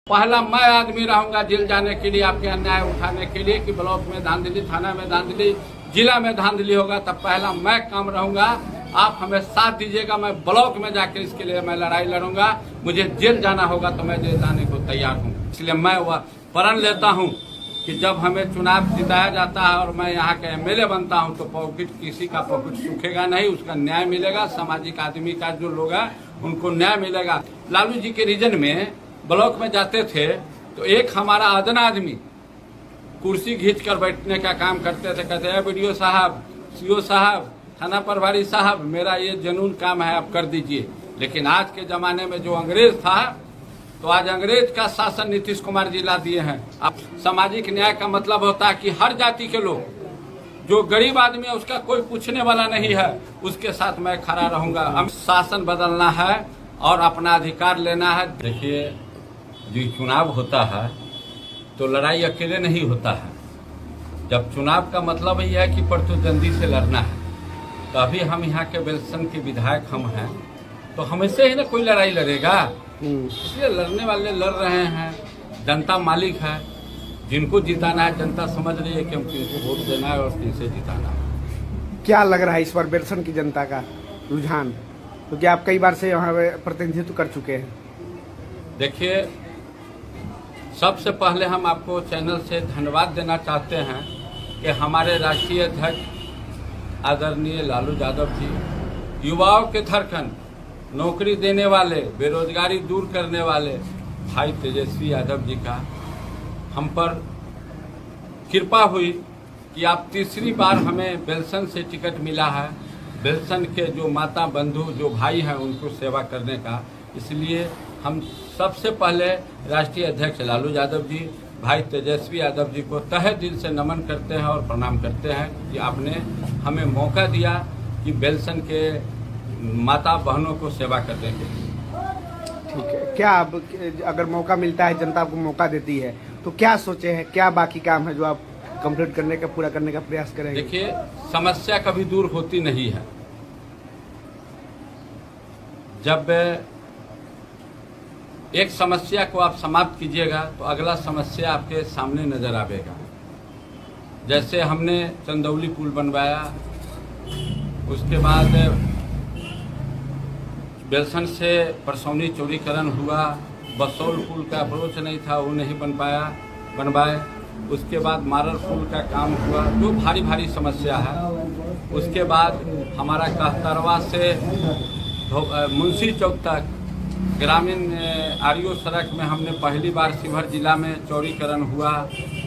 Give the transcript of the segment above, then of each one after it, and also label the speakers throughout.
Speaker 1: पहला मैं आदमी रहूंगा जेल जाने के लिए, आपके अन्याय उठाने के लिए कि ब्लॉक में धांधली, थाना में धांधली, जिला में धांधली होगा तब पहला मैं काम रहूंगा। आप हमें साथ दीजिएगा, मैं ब्लॉक में जाकर इसके लिए मैं लड़ाई लड़ूंगा। मुझे जेल जाना होगा तो मैं जेल जाने को तैयार हूँ। इसलिए मैं वह प्रण लेता हूँ कि जब हमें चुनाव जिताया जाता है और मैं यहाँ का एमएलए बनता हूँ तो पॉकेट किसी का पॉकेट सूखेगा नहीं, उसका न्याय मिलेगा। सामाजिक आदमी का जो लोग है उनको न्याय मिलेगा। लालू जी के रीजन में ब्लॉक में जाते थे तो एक हमारा आदना आदमी कुर्सी खींच कर बैठने का काम करते थे। कहते हैं बीडीओ साहब, सीओ साहब, थाना प्रभारी साहब, मेरा ये जनून काम है, आप कर दीजिए। लेकिन आज के जमाने में जो अंग्रेज था तो आज अंग्रेज का शासन नीतीश कुमार जी ला दिए हैं। अब सामाजिक न्याय का मतलब होता है कि हर जाति के लोग, जो गरीब आदमी है उसका कोई पूछने वाला नहीं है, उसके साथ मैं खड़ा रहूंगा। हम शासन बदलना है और अपना अधिकार लेना है। देखिए, जो चुनाव होता है तो लड़ाई अकेले नहीं होता है। जब चुनाव का मतलब ही है कि प्रतिद्वंदी से लड़ना है, तो अभी हम यहाँ के बेलसन के विधायक हम हैं तो हमेशा ही ना कोई लड़ाई लड़ेगा। इसलिए लड़ने वाले लड़ रहे हैं। जनता मालिक है, जिनको जिताना है जनता समझ रही है कि हम किसको वोट देना है और किसे जिताना है।
Speaker 2: क्या लग रहा है इस बार बेलसन की जनता का रुझान, क्योंकि आप कई बार से यहाँ प्रतिनिधित्व कर चुके हैं?
Speaker 1: देखिए, सबसे पहले हम आपको चैनल से धन्यवाद देना चाहते हैं कि हमारे राष्ट्रीय अध्यक्ष आदरणीय लालू यादव जी युवाओं के धड़कन, नौकरी देने वाले, बेरोजगारी दूर करने वाले भाई तेजस्वी यादव जी का हम पर कृपा हुई कि आप तीसरी बार हमें बेलसन से टिकट मिला है। बेलसन के जो माता बंधु, जो भाई हैं, उनको सेवा करने का। इसलिए हम सबसे पहले राष्ट्रीय अध्यक्ष लालू यादव जी, भाई तेजस्वी यादव जी को तहे दिल से नमन करते हैं और प्रणाम करते हैं कि आपने हमें मौका दिया कि बेलसन के माता बहनों को सेवा करने के लिए।
Speaker 2: ठीक है, क्या अब अगर मौका मिलता है, जनता आपको मौका देती है, तो क्या सोचे हैं, क्या बाकी काम है जो आप कंप्लीट करने का, पूरा करने का प्रयास करेंगे?
Speaker 1: देखिए, समस्या कभी दूर होती नहीं है। जब एक समस्या को आप समाप्त कीजिएगा तो अगला समस्या आपके सामने नजर आएगा। जैसे हमने चंदौली पुल बनवाया, उसके बाद बेलसन से परसौनी चौड़ीकरण हुआ, बसौल पुल का अप्रोच नहीं था, वो नहीं बनवाए। उसके बाद मारर पुल का काम हुआ, जो भारी भारी समस्या है। उसके बाद हमारा कहतरवा से मुंशी चौक तक ग्रामीण आरओ सड़क में हमने पहली बार शिवहर जिला में चौड़ीकरण हुआ।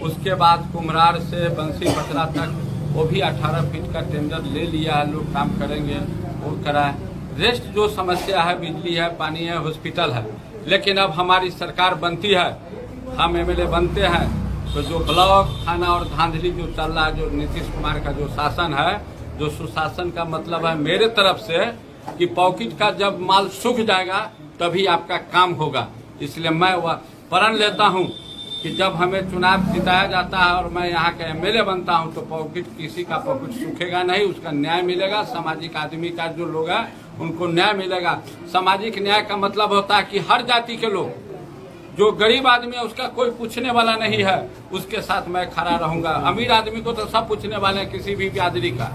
Speaker 1: उसके बाद कुम्हरार से बंसी पटरा तक वो भी 18 फीट का टेंडर ले लिया है, लोग काम करेंगे, वो कराए। रेस्ट जो समस्या है, बिजली है, पानी है, हॉस्पिटल है। लेकिन अब हमारी सरकार बनती है, हम एमएलए बनते हैं, तो जो ब्लॉक, थाना और धांधली जो चल रहा है, जो नीतीश कुमार का जो शासन है, जो सुशासन का मतलब है मेरे तरफ से कि पॉकेट का जब माल सूख जाएगा तभी आपका काम होगा। इसलिए मैं वह प्रण लेता हूं कि जब हमें चुनाव जिताया जाता है और मैं यहाँ का एमएलए बनता हूं तो पॉकेट किसी का पॉकेट सूखेगा नहीं, उसका न्याय मिलेगा। सामाजिक आदमी का जो लोग है उनको न्याय मिलेगा। सामाजिक न्याय का मतलब होता है कि हर जाति के लोग, जो गरीब आदमी है उसका कोई पूछने वाला नहीं है, उसके साथ मैं खड़ा रहूंगा। अमीर आदमी को तो सब पूछने वाले हैं, किसी भी बिरादरी का,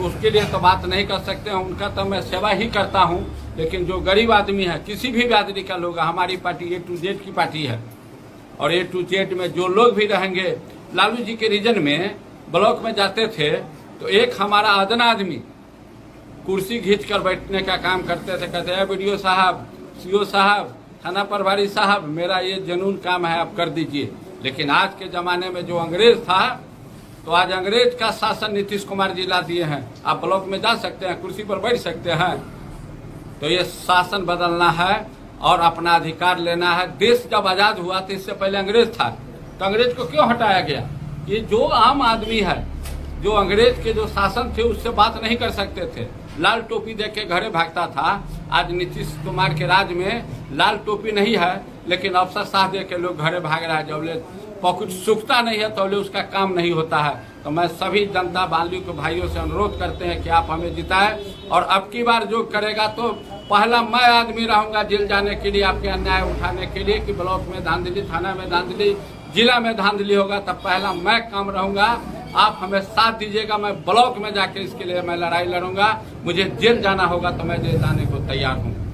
Speaker 1: उसके लिए तो बात नहीं कर सकते हैं, उनका तो मैं सेवा ही करता हूं। लेकिन जो गरीब आदमी है, किसी भी बिरादरी का लोग, हमारी पार्टी A to Z की पार्टी है और A to Z में जो लोग भी रहेंगे, लालू जी के रीजन में ब्लॉक में जाते थे तो एक हमारा आदना आदमी कुर्सी खींच कर बैठने का काम करते थे। कहते हैं बीडीओ साहब, सीओ साहब, थाना प्रभारी साहब, मेरा ये जनून काम है, आप कर दीजिए। लेकिन आज के जमाने में जो अंग्रेज था तो आज अंग्रेज का शासन नीतीश कुमार जी ला दिए हैं। आप ब्लॉक में जा सकते हैं, कुर्सी पर बैठ सकते हैं। तो ये शासन बदलना है और अपना अधिकार लेना है। देश जब आजाद हुआ तो इससे पहले अंग्रेज था, तो अंग्रेज को क्यों हटाया गया? ये जो आम आदमी है, जो अंग्रेज के जो शासन थे उससे बात नहीं कर सकते थे, लाल टोपी देख के घरे भागता था। आज नीतीश कुमार के राज में लाल टोपी नहीं है, लेकिन अफसर साथ दे के लोग घरे भाग रहा है। जब ले कुछ सूखता नहीं है तो ले उसका काम नहीं होता है। तो मैं सभी जनता बांधवी को भाइयों से अनुरोध करते हैं कि आप हमें जिताएं, और अब की बार जो करेगा तो पहला मैं आदमी रहूंगा जेल जाने के लिए, आपके अन्याय उठाने के लिए कि ब्लॉक में धांधली, थाना में धांधली, जिला में धांधली होगा तब पहला मैं काम रहूंगा। आप हमें साथ दीजिएगा, मैं ब्लॉक में जाके इसके लिए मैं लड़ाई लड़ूंगा। मुझे जेल जाना होगा तो मैं जेल जाने को तैयार हूँ।